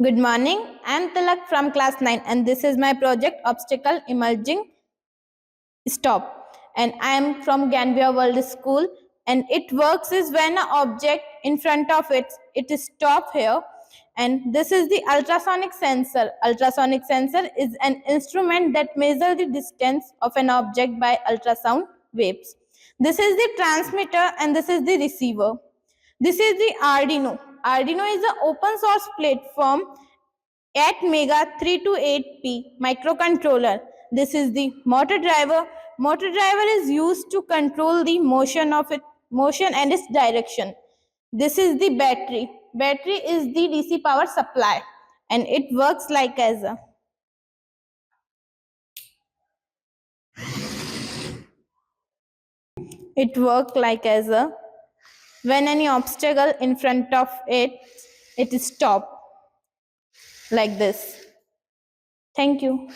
Good morning. I am Tilak from class 9 and this is my project Obstacle Emerging Stop. And I am from Ganbia World School, and it works is when an object in front of it is stop here, and this is the ultrasonic sensor. Ultrasonic sensor is an instrument that measures the distance of an object by ultrasound waves. This is the transmitter and this is the receiver. This is the Arduino. Arduino is an open source platform at Mega 328P microcontroller. This is the motor driver. Motor driver is used to control the motion and its direction. This is the battery. Battery is the DC power supply, and it works like as a when any obstacle in front of it is stop like this. Thank you.